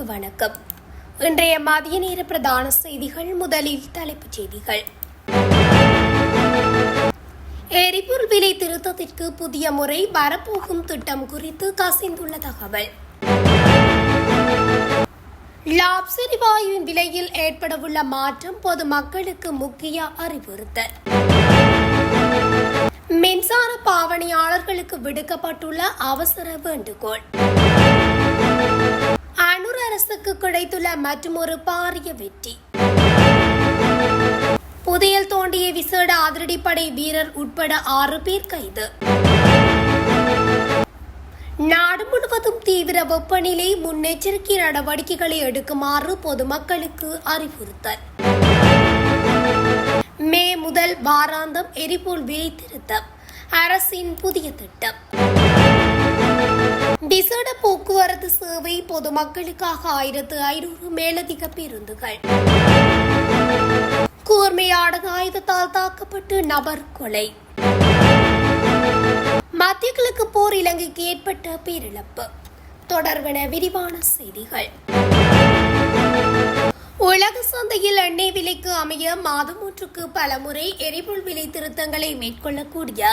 வணக்கம். இன்றைய மதிய நேர பிரதான செய்திகள். முதலில் தலைப்புச் செய்திகள். எரிபொருள் விலை திருத்தத்திற்கு புதிய முறை வரப்போகும் திட்டம் குறித்து கசிந்துள்ள தகவல். லாப்ஸ் எரிவாயுவின் விலையில் ஏற்படவுள்ள மாற்றம் பொதுமக்களுக்கு முக்கிய அறிவுறுத்தல். மின்சார பாவனையாளர்களுக்கு விடுக்கப்பட்டுள்ள அவசர வேண்டுகோள். அனுர் அரசுக்கு கிடைத்துள்ள மற்றொரு பாரிய வெற்றி. புதையல் தோண்டிய விசேட அதிரடிப்படை வீரர் உட்பட 6 பேர் கைது. நாடு முழுவதும் தீவிர வெப்பநிலை முன்னெச்சரிக்கை நடவடிக்கைகளை எடுக்குமாறு பொதுமக்களுக்கு அறிவுறுத்தல். மே முதல் வாராந்தம் எரிபொருள் விலை திருத்தம் அரசின் புதிய திட்டம். விசேட போக்குவரத்து சேவை பொதுமக்களுக்காக 1500 மேலதிக பேருந்துகள். கூர்மையான ஆயுதத்தால் தாக்கப்பட்டு நபர் கொலை. மத்திய கிழக்கு போர் இலங்கைக்கு ஏற்பட்ட பேரிழப்பு தொடர்பான விரிவான செய்திகள். உலக சந்தையில் எண்ணெய் விலைக்கு அமைய மாதம் ஒன்றுக்கு பலமுறை எரிபொருள் விலை திருத்தங்களை மேற்கொள்ளக்கூடிய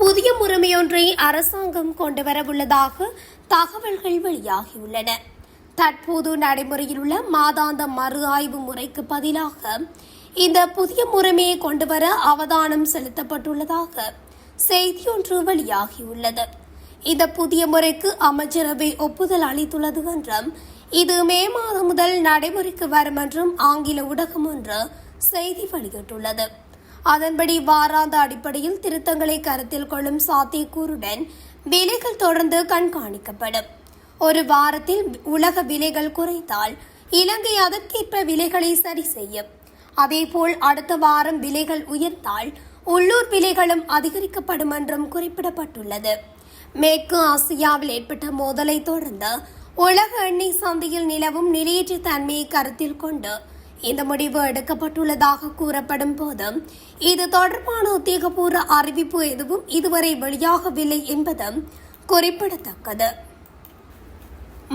புதிய முறைமையொன்றை அரசாங்கம் கொண்டுவரவுள்ளதாக தகவல்கள் வெளியாகியுள்ளன. தற்போது நடைமுறையில் உள்ள மாதாந்த மறு ஆய்வு முறைக்கு பதிலாக இந்த புதிய முறைமையை கொண்டுவர அவதானம் செலுத்தப்பட்டுள்ளதாக செய்தியொன்று வெளியாகியுள்ளது. இந்த புதிய முறைக்கு அமைச்சரவை ஒப்புதல் அளித்துள்ளது என்றும் இது மே மாதம் முதல் நடைமுறைக்கு வரும் என்றும் ஆங்கில ஊடகம் ஒன்று செய்தி வெளியிட்டுள்ளது. அதன்படி வாராந்த அடிப்படையில் திருத்தங்களை கருத்தில் கொள்ளும் சாத்தியக்கூறுடன் விலைகள் தொடர்ந்து கண்காணிக்கப்படும். ஒரு வாரத்தில் உலக விலைகள் குறைந்தால் இலங்கை அதற்கேற்ப விலைகளை சரி செய்யும். அதேபோல் அடுத்த வாரம் விலைகள் உயர்ந்தால் உள்ளூர் விலைகளும் அதிகரிக்கப்படும் என்றும் குறிப்பிடப்பட்டுள்ளது. மேற்கு ஆசியாவில் ஏற்பட்ட மோதலை தொடர்ந்து உலக எண்ணெய் சந்தையில் நிலவும் நிலையற்ற தன்மையை கருத்தில் கொண்டு இந்த முடிவு எடுக்கப்பட்டுள்ளதாக கூறப்படும் போதும் இது தொடர்பான உத்தியோகபூர்வ அறிவிப்பு எதுவும் இதுவரை வெளியாகவில்லை என்பதும் குறிப்பிடத்தக்கது.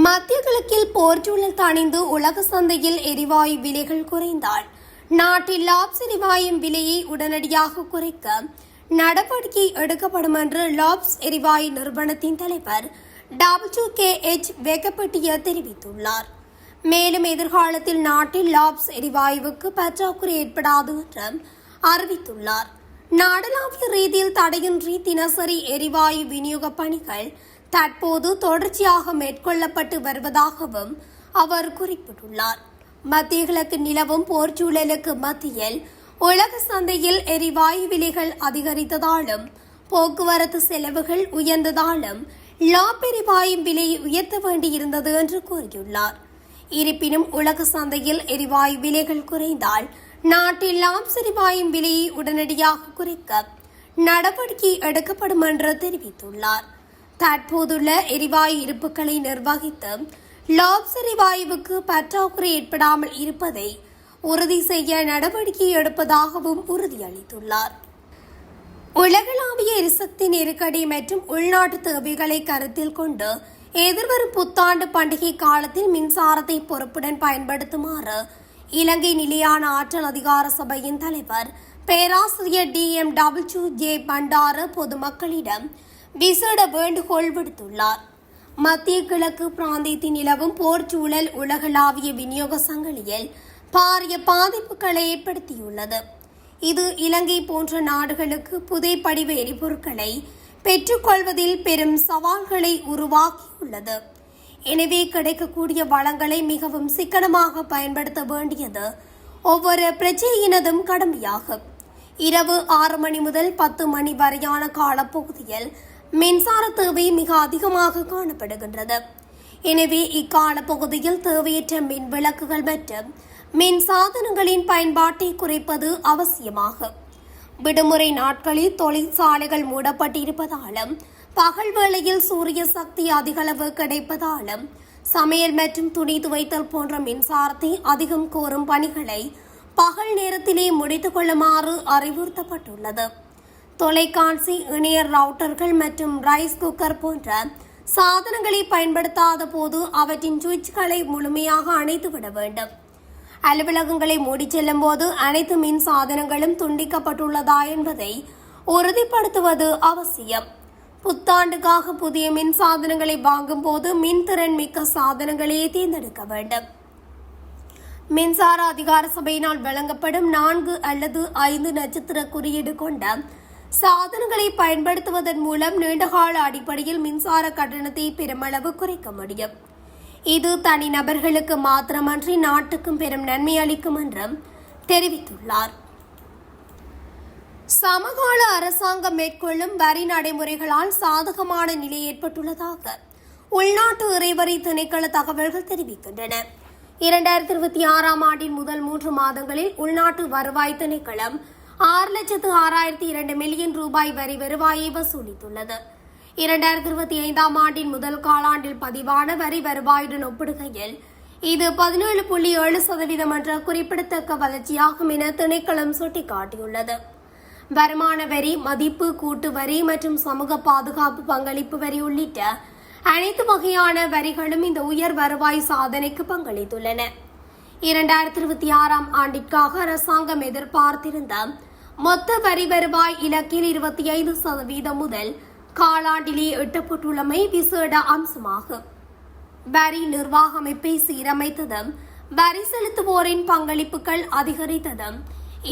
மத்திய கிழக்கில் போர்ச்சூழல் தணிந்து உலக சந்தையில் எரிவாயு விலைகள் குறைந்தால் நாட்டில் லாப்ஸ் எரிவாயுவின் விலையை உடனடியாக குறைக்க நடவடிக்கை எடுக்கப்படும் என்று லாப்ஸ் எரிவாயு நிறுவனத்தின் தலைவர் WKH வெகப்பட்டிய தெரிவித்துள்ளார். மேலும் எதிர்காலத்தில் நாட்டில் லாப்ஸ் எரிவாயுவுக்கு பற்றாக்குறை ஏற்படாது என்றும் அறிவித்துள்ளார். நாடளாவிய ரீதியில் தடையின்றி தினசரி எரிவாயு விநியோக பணிகள் தற்போது தொடர்ச்சியாக மேற்கொள்ளப்பட்டு வருவதாகவும் அவர் குறிப்பிட்டுள்ளார். மத்திய கிழக்கு நிலவும் போர்ச்சூழலுக்கு மத்தியில் உலக சந்தையில் எரிவாயு விலைகள் அதிகரித்ததாலும் போக்குவரத்து செலவுகள் உயர்ந்ததாலும் லாப் எரிவாயு விலையை உயர்த்த வேண்டியிருந்தது என்று கூறியுள்ளார். இருப்பினும் உலக சந்தையில் எரிவாயு விலைகள் குறைந்தால் நாட்டில் லாப்ஸ் எரிவாயு விலையை உடனடியாக குறைக்க நடவடிக்கை எடுக்கப்படும் என்று தெரிவித்துள்ளார். தற்போதுள்ள எரிவாயு இருப்புகளை நிர்வகித்து லாப்ஸ் எரிவாயுவுக்கு பற்றாக்குறை ஏற்படாமல் இருப்பதை உறுதி செய்ய நடவடிக்கை எடுப்பதாகவும் உறுதியளித்துள்ளார். உலகளாவிய எரிசக்தி நெருக்கடி மற்றும் உள்நாட்டு தேவைகளை கருத்தில் கொண்டு எதிர்வரும் புத்தாண்டு பண்டிகை காலத்தில் மின்சாரத்தை பொறுப்புடன் பயன்படுத்துமாறு இலங்கை நிலையான ஆற்றல் அதிகார சபையின் தலைவர் பேராசிரியர் DMWJ பண்டார பொதுமக்களிடம் விசேட வேண்டுகோள் விடுத்துள்ளார். மத்திய கிழக்கு பிராந்தியத்தில் நிலவும் போர்ச்சூழல் உலகளாவிய விநியோக சங்கிலியில் பாரிய பாதிப்புகளை ஏற்படுத்தியுள்ளது. இது இலங்கை போன்ற நாடுகளுக்கு புதைப்படிவ எரிபொருட்களை பெற்றுக்கொள்வதில் பெரும் சவால்களை உருவாக்கியுள்ளது. எனவே கிடைக்கக்கூடிய வளங்களை மிகவும் சிக்கனமாக பயன்படுத்த வேண்டியது ஒவ்வொரு பிரஜையினதும் கடமையாகும். இரவு 6 மணி முதல் 10 மணி வரையான காலப்பகுதியில் மின்சார தேவை மிக அதிகமாக காணப்படுகின்றது. எனவே இக்கால பகுதியில் தேவையற்ற மின் விளக்குகள் மற்றும் மின் சாதனங்களின் பயன்பாட்டை குறைப்பது அவசியமாகும். விடுமுறை நாட்களில் தொழிற்சாலைகள் மூடப்பட்டிருப்பதாலும் பகல் வேளையில் சூரிய சக்தி அதிகளவு கிடைப்பதாலும் சமையல் மற்றும் துணி துவைத்தல் போன்ற மின்சாரத்தை அதிகம் கோரும் பணிகளை பகல் நேரத்திலே முடித்துக் கொள்ளுமாறு அறிவுறுத்தப்பட்டுள்ளது. தொலைக்காட்சி, இணைய ரவுட்டர்கள் மற்றும் ரைஸ் குக்கர் போன்ற சாதனங்களை பயன்படுத்தாத போது அவற்றின் சுவிட்ச்களை முழுமையாக அணைத்துவிட வேண்டும். அலுவலகங்களை மூடிச் செல்லும் போது அனைத்து மின் சாதனங்களும் துண்டிக்கப்பட்டுள்ளதா என்பதை உறுதிப்படுத்துவது அவசியம். புத்தாண்டுக்காக புதிய மின் சாதனங்களை வாங்கும் போது மின்திறன் மிக்க சாதனங்களையே தேர்ந்தெடுக்க வேண்டும். மின்சார அதிகார சபையினால் வழங்கப்படும் 4 அல்லது 5 நட்சத்திர குறியீடு கொண்ட சாதனங்களை பயன்படுத்துவதன் மூலம் நீண்டகால அடிப்படையில் மின்சார கட்டணத்தை பெருமளவு குறைக்க முடியும். இது தனிநபர்களுக்கு மாத்திரமன்றி நாட்டுக்கும் பெரும் நன்மை அளிக்கும் என்றும் தெரிவித்துள்ளார். சமகால அரசாங்கம் மேற்கொள்ளும் வரி நடைமுறைகளால் சாதகமான நிலை ஏற்பட்டுள்ளதாக உள்நாட்டு இறைவரி திணைக்கள தகவல்கள் தெரிவிக்கின்றன. 2026 ஆண்டின் முதல் 3 மாதங்களில் உள்நாட்டு வருவாய் திணைக்களம் 6,06,02 மில்லியன் ரூபாய் வரி வருவாயை வசூலித்துள்ளது. 2025 ஆண்டின் முதல் காலாண்டில் பதிவான வரி வருவாயுடன் ஒப்பிடுகையில் இது 17.7% என்ற குறிப்பிடத்தக்க வளர்ச்சியாகும் என திணைக்களம் சுட்டிக்காட்டியுள்ளது. வருமான வரி, மதிப்பு கூட்டு வரி மற்றும் சமூக பாதுகாப்பு பங்களிப்பு வரி உள்ளிட்ட அனைத்து வகையான வரிகளும் இந்த உயர் வருவாய் சாதனைக்கு பங்களித்துள்ளன. 2026 ஆண்டிற்காக அரசாங்கம் எதிர்பார்த்திருந்த மொத்த வரி வருவாய் இலக்கில் 25% முதல் காலாண்டிலே எட்டப்பட்டுள்ளமை விசேட அம்சமாகும். வரி நிர்வாக அமைப்பை சீரமைத்ததும் வரி செலுத்துவோரின் பங்களிப்புகள் அதிகரித்ததும்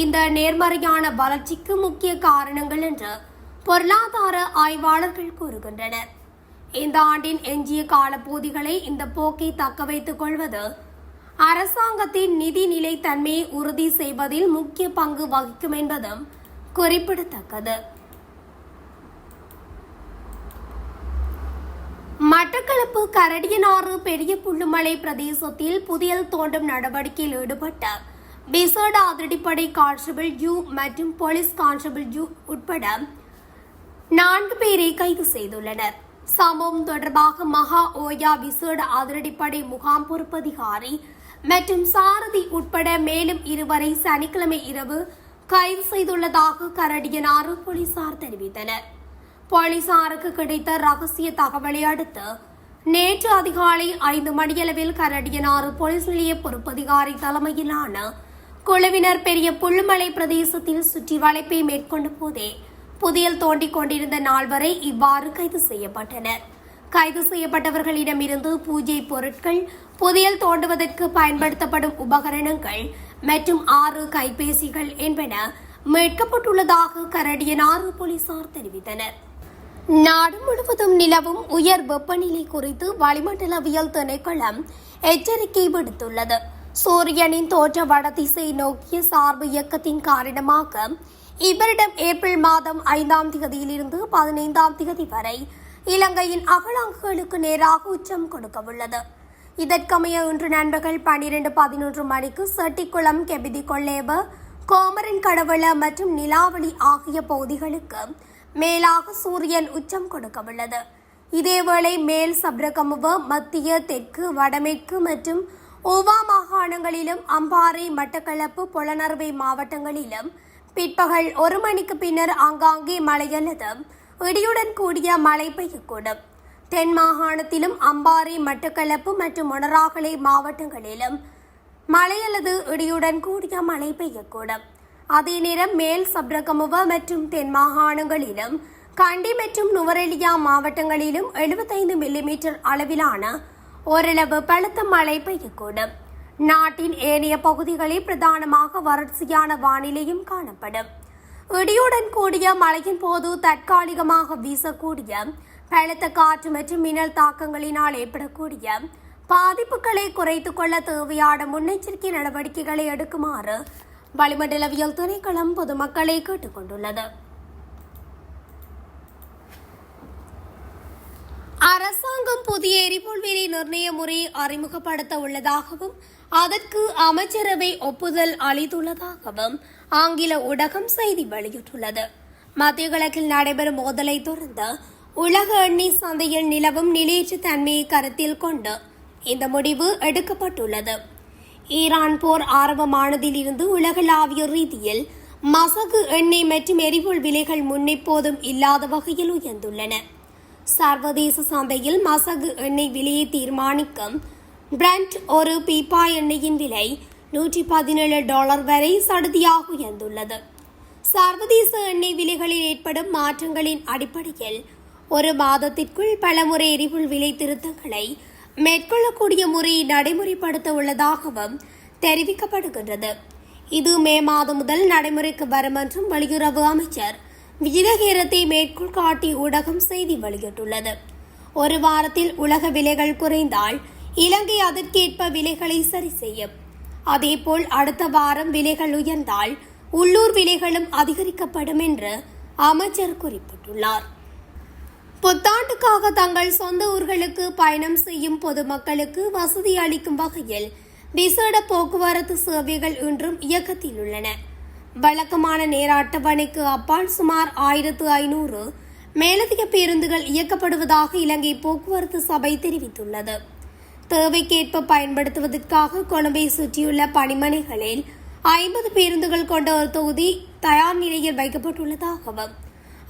இந்த நேர்மறையான வளர்ச்சிக்கு முக்கிய காரணங்கள் என்று பொருளாதார ஆய்வாளர்கள் கூறுகின்றனர். இந்த ஆண்டின் எஞ்சிய காலப்பகுதிகளை இந்த போக்கை தக்க வைத்துக் கொள்வது அரசாங்கத்தின் நிதி நிலைத்தன்மையை உறுதி செய்வதில் முக்கிய பங்கு வகிக்கும் என்பதும் குறிப்பிடத்தக்கது. மட்டக்களப்பு கரடியனாறு பெரிய புல்லுமலை பிரதேசத்தில் புதையல் தோண்டும் நடவடிக்கையில் ஈடுபட்ட விசேட அதிரடிப்படை கான்ஸ்டபிள் யூ மற்றும் போலீஸ் கான்ஸ்டபிள் யூ உட்பட 4 பேரை கைது செய்துள்ளனர். சம்பவம் தொடர்பாக மகா ஓயா விசேட அதிரடிப்படை முகாம் பொறுப்பதிகாரி மற்றும் சாரதி உட்பட மேலும் 2 வரை சனிக்கிழமை இரவு கைது செய்துள்ளதாக கரடியனாறு போலீசார் தெரிவித்தனர். போலீசாருக்கு கிடைத்த ரகசிய தகவலை அடுத்து நேற்று அதிகாலை 5 மணியளவில் கரடியனாறு போலீஸ் நிலைய பொறுப்பதிகாரி தலைமையிலான குழுவினர் பெரிய புல்லுமலை பிரதேசத்தில் சுற்றி வளைப்பை மேற்கொண்ட போதே புதையல் தோண்டிக் கொண்டிருந்த 4 வரை இவ்வாறு கைது செய்யப்பட்டனர். கைது செய்யப்பட்டவர்களிடமிருந்து பூஜை பொருட்கள், புதையல் தோண்டுவதற்கு பயன்படுத்தப்படும் உபகரணங்கள் மற்றும் 6 கைபேசிகள் என்பன மீட்கப்பட்டுள்ளதாக கரடியனாறு போலீசார் தெரிவித்தனர். நாடு முழுவதும் நிலவும் உயர் வெப்பநிலை குறித்து வளிமண்டலவியல் திணைக்களம் எச்சரிக்கை விடுத்துள்ளது. சூரியனின் தோற்ற வடதிசை நோக்கிய சார்பு இயக்கத்தின் காரணமாக இவரிடம் ஏப்ரல் மாதம் 5ஆம் தேதியிலிருந்து 15ஆம் தேதி வரை இலங்கையின் அகலாங்குகளுக்கு நேராக உச்சம் கொடுக்கவுள்ளது. இதற்கமைய இன்று நண்பகல் 12:11 மணிக்கு செட்டிக்குளம், கெபிதி கொள்ளேவ, கோமரன் கடவள மற்றும் நிலாவளி ஆகிய பகுதிகளுக்கு மேலாக சூரியன் உச்சம் கொடுக்கவுள்ளது. இதேவேளை மேல் சப்ரகமுவ, மத்திய, தெற்கு, வடமேற்கு மற்றும் ஊவா மாகாணங்களிலும் அம்பாறை, மட்டக்களப்பு, பொலனறுவை மாவட்டங்களிலும் பிற்பகல் 1 மணிக்கு பின்னர் ஆங்காங்கே மழை அல்லது இடியுடன் கூடிய மழை பெய்யக்கூடும். தென் மாகாணத்திலும் அம்பாறை, மட்டக்களப்பு மற்றும் மொனராகலை மாவட்டங்களிலும் மழை அல்லது இடியுடன் கூடிய மழை பெய்யக்கூடும். அதே நேரம் மேல் சப்ரகமுவ மற்றும் தென் மாகாணங்களிலும் கண்டி மற்றும் நுவரெலியா மாவட்டங்களிலும் 75 மில்லிமீட்டர் அளவிலான ஓரளவு பலத்த மழை பெய்யக்கூடும். நாட்டின் ஏனைய பகுதிகளில் பிரதானமாக வறட்சியான வானிலையும் காணப்படும். இடியுடன் கூடிய மழையின் போது தற்காலிகமாக வீசக்கூடிய பலத்த காற்று மற்றும் மின்னல் தாக்கங்களினால் ஏற்படக்கூடிய பாதிப்புகளை குறைத்துக் கொள்ள தேவையான முன்னெச்சரிக்கை நடவடிக்கைகளை எடுக்குமாறு வளிமண்டலவியல் திணைக்களம் பொதுமக்களை கேட்டுக் கொண்டுள்ளது. அரசாங்கம் புதிய எரிபொருள் விலை நிர்ணய முறையை அறிமுகப்படுத்த உள்ளதாகவும் அதற்கு அமைச்சரவை ஒப்புதல் அளித்துள்ளதாகவும் ஆங்கில ஊடகம் செய்தி வெளியிட்டுள்ளது. மத்திய கிழக்கில் நடைபெறும் மோதலை தொடர்ந்து உலக எண்ணெய் சந்தையில் நிலவும் நிலையற்ற தன்மையை கருத்தில் கொண்டு இந்த முடிவு எடுக்கப்பட்டுள்ளது. ஈரான் போர் ஆரம்பமானதிலிருந்து உலகளாவிய ரீதியில் மசகு எண்ணெய் மற்றும் எரிபொருள் விலைகள் முன்னெப்போதும் இல்லாத வகையில் உயர்ந்துள்ளன. சர்வதேச சந்தையில் மசகு எண்ணெய் விலையை தீர்மானிக்கும் பிரெண்ட் ஒரு பீப்பா எண்ணெயின் விலை $117 வரை சடுதியாக உயர்ந்துள்ளது. சர்வதேச எண்ணெய் விலைகளில் ஏற்படும் மாற்றங்களின் அடிப்படையில் ஒரு மாதத்திற்குள் பலமுறை எரிபொருள் விலை திருத்தங்களை மேற்கொள்ளக்கூடிய முறையை நடைமுறைப்படுத்த உள்ளதாகவும் தெரிவிக்கப்படுகின்றது. இது மே மாதம் முதல் நடைமுறைக்கு வரும் என்றும் வெளியுறவு அமைச்சர் விஜயகேரத்தை மேற்கோள் காட்டி ஊடகம் செய்தி வெளியிட்டுள்ளது. ஒரு வாரத்தில் உலக விலைகள் குறைந்தால் இலங்கை அதற்கேற்ப விலைகளை சரி செய்யும். அதேபோல் அடுத்த வாரம் விலைகள் உயர்ந்தால் உள்ளூர் விலைகளும் அதிகரிக்கப்படும் என்று அமைச்சர் குறிப்பிட்டுள்ளார். புத்தாண்டுக்காக தங்கள் சொந்த ஊர்களுக்கு பயணம் செய்யும் பொதுமக்களுக்கு வசதி அளிக்கும் வகையில் விசேட போக்குவரத்து சேவைகள் இன்றும் இயக்கத்தில் உள்ளன. வழக்கமான நேர அட்டவணைக்கு அப்பால் சுமார் 1500 மேலதிக பேருந்துகள் இயக்கப்படுவதாக இலங்கை போக்குவரத்து சபை தெரிவித்துள்ளது. தேவைக்கேற்ப பயன்படுத்துவதற்காக கொழும்பை சுற்றியுள்ள பணிமனைகளில் 50 பேருந்துகள் கொண்ட ஒரு தொகுதி தயார் நிலையில் வைக்கப்பட்டுள்ளதாகவும்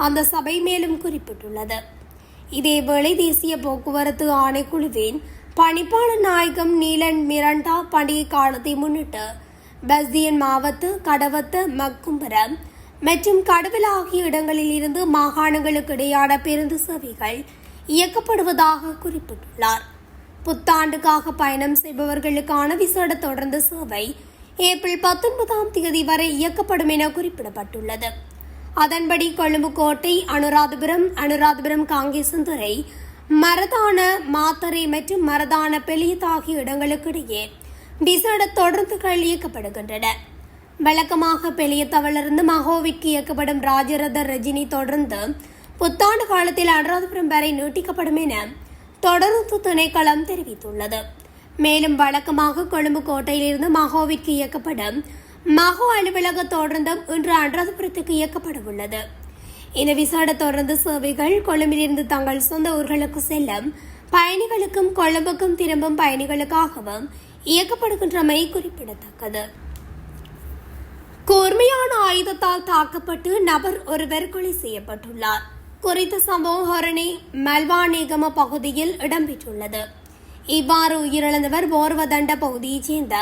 அந்த சபை மேலும் குறிப்பிட்டுள்ளது. இதேவேளை தேசிய போக்குவரத்து ஆணைக்குழுவின் பணிப்பாளர் நாயகம் நீலன் மிரண்டா பண்டிகை காலத்தை முன்னிட்டு பஸ்தியன் மாவட்ட, கடவத்த, மக்கும்பரம் மற்றும் கடவில் ஆகிய இடங்களில் இருந்து மாகாணங்களுக்கு இடையான பேருந்து சேவைகள் இயக்கப்படுவதாக குறிப்பிட்டுள்ளார். புத்தாண்டுக்காக பயணம் செய்பவர்களுக்கான விசேட தொடர்ந்து சேவை ஏப்ரல் 19ஆம் தேதி வரை இயக்கப்படும் என குறிப்பிடப்பட்டுள்ளது. அதன்படி கொழும்பு கோட்டை, அனுராதபுரம் காங்கேசன்துறை, மரதான மாத்தரை மற்றும் மரதான பெலியத் ஆகிய இடங்களுக்கிடையே விசேட தொடர்ந்துகள் இயக்கப்படுகின்றன. வழக்கமாக பெலியத்தவிலிருந்து மகோவிற்கு இயக்கப்படும் ராஜரத ரஜினி தொடர்ந்து புத்தாண்டு காலத்தில் அனுராதபுரம் வரை நீட்டிக்கப்படும் என தொடர்ந்து திணைக்களம் தெரிவித்துள்ளது. மேலும் வழக்கமாக கொழும்பு கோட்டையிலிருந்து மகோவிற்கு இயக்கப்படும் மகோ அலுவலக தொடர்ந்தும் இன்று அனுராதபுரத்துக்கு இயக்கப்பட உள்ளது. இந்த விசேட தொடர்ந்து சேவைகள் கொழும்பிலிருந்து தங்கள் சொந்த ஊர்களுக்கு செல்லும் பயணிகளுக்கும் கொழும்புக்கும் திரும்பும் பயணிகளுக்காகவும் இயக்கப்படுகின்றமை குறிப்பிடத்தக்கது. கூர்மையான ஆயுதத்தால் தாக்கப்பட்டு நபர் ஒருவர் கொலை செய்யப்பட்டுள்ளார். குறித்த சம்பவம் ஹொரணை மல்வாநேகம பகுதியில் இடம்பெற்றுள்ளது. இவ்வாறு உயிரிழந்தவர் போர்வதண்ட பகுதியைச் சேர்ந்த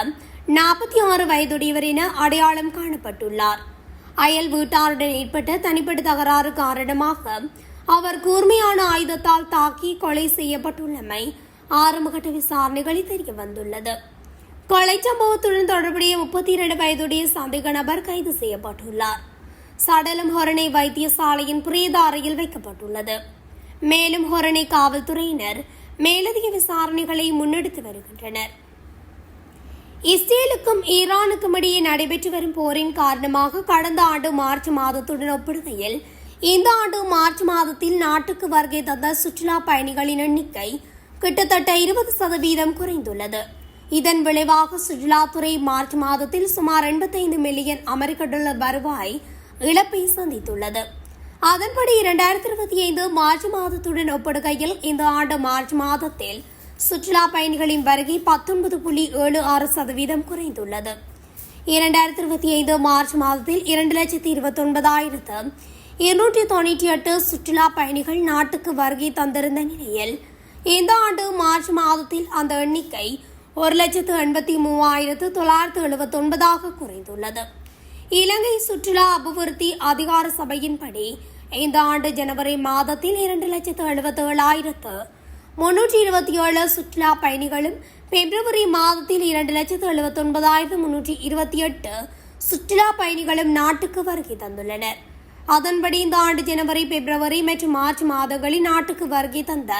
46 வயதுடையவர் என அடையாளம் காணப்பட்டுள்ளார். அயல் வீட்டாருடன் ஏற்பட்ட தனிப்பட்ட தகராறு காரணமாக அவர் கூர்மையான ஆயுதத்தால் தாக்கி கொலை செய்யப்பட்டுள்ளமை ஆரம்பகட்ட விசாரணைகளில் தெரிய வந்துள்ளது. கொலை சம்பவத்துடன் தொடர்புடைய 32 வயதுடைய சந்தேக நபர் கைது செய்யப்பட்டுள்ளார். சடலம் ஹொரணை வைத்தியசாலையின் பிரேத அறையில் வைக்கப்பட்டுள்ளது. மேலும் ஹொரணை காவல்துறையினர் மேலதிக விசாரணைகளை முன்னெடுத்து வருகின்றனர். இஸ்ரேலுக்கும் ஈரானுக்கும் இடையே நடைபெற்று வரும் போரின் காரணமாக கடந்த ஆண்டு மார்ச் மாதத்துடன் ஒப்பிடுகையில் இந்த ஆண்டு மார்ச் மாதத்தில் நாட்டுக்கு வருகை தந்த சுற்றுலா பயணிகளின் எண்ணிக்கை கிட்டத்தட்ட 20% குறைந்துள்ளது. இதன் விளைவாக சுற்றுலாத்துறை மார்ச் மாதத்தில் சுமார் 85 மில்லியன் அமெரிக்க டாலர் வருவாய் இழப்பை சந்தித்துள்ளது. அதன்படி 2025 மார்ச் மாதத்துடன் ஒப்பிடுகையில் இந்த ஆண்டு மார்ச் மாதத்தில் சுற்றுலா பயணிகளின் வருகை 19.76% குறைந்துள்ளது. 2025 மார்ச் மாதத்தில் 2,29,298 சுற்றுலா பயணிகள் நாட்டுக்கு வருகை தந்திருந்த நிலையில் இந்த ஆண்டு மார்ச் மாதத்தில் அந்த எண்ணிக்கை 1,83,979 குறைந்துள்ளது. இலங்கை சுற்றுலா அபிவிருத்தி அதிகார சபையின்படி இந்த ஆண்டு ஜனவரி மாதத்தில் 2,77,327 சுற்றுலா பயணிகளும் பிப்ரவரி மாதத்தில் 2,79,328 சுற்றுலா பயணிகளும் நாட்டுக்கு வருகை தந்துள்ளனர். அதன்படி இந்த ஆண்டு ஜனவரி, பிப்ரவரி மற்றும் மார்ச் மாதங்களில் நாட்டுக்கு வருகை தந்த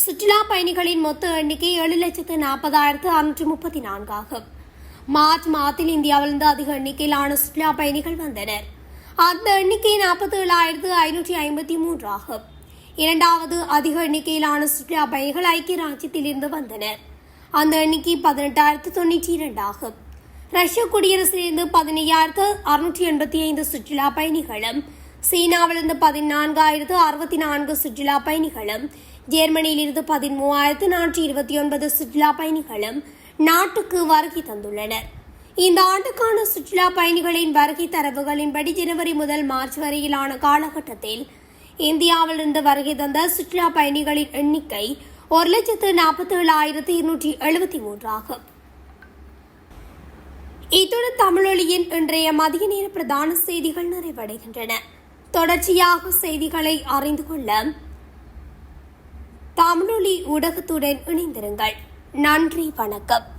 சுற்றுலா பயணிகளின் மொத்த எண்ணிக்கை 7,40,634 ஆகும். மார்ச் மாதத்தில் இந்தியாவிலிருந்து அதிக எண்ணிக்கையிலான சுற்றுலா பயணிகள் வந்தனர். அந்த எண்ணிக்கை 47,553 ஆகும். இரண்டாவது அதிக எண்ணிக்கையிலான சுற்றுலா பயணிகள் ஐக்கிய ராஜ்யத்திலிருந்து வந்தனர். அந்த எண்ணிக்கை 18,092 ஆகும். ரஷ்ய குடியரசிலிருந்து 15,685 சுற்றுலா பயணிகளும், சீனாவிலிருந்து 14,064 சுற்றுலா பயணிகளும், ஜெர்மனியிலிருந்து 13,429 சுற்றுலா பயணிகளும் நாட்டுக்கு வருகை தந்துள்ளனர். இந்த ஆண்டுக்கான சுற்றுலா பயணிகளின் வருகை தரவுகளின்படி ஜனவரி முதல் மார்ச் வரையிலான காலகட்டத்தில் இந்தியாவிலிருந்து வருகை தந்த சுற்றுலா பயணிகளின் எண்ணிக்கை 1,47,273 ஆகும். இத்துடன் தமிழொலியின் இன்றைய மதிய நேர பிரதான செய்திகள் நிறைவடைகின்றன. தொடர்ச்சியாக செய்திகளை அறிந்து கொள்ள தமிழொலி ஊடகத்துடன் இணைந்திருங்கள். நன்றி, வணக்கம்.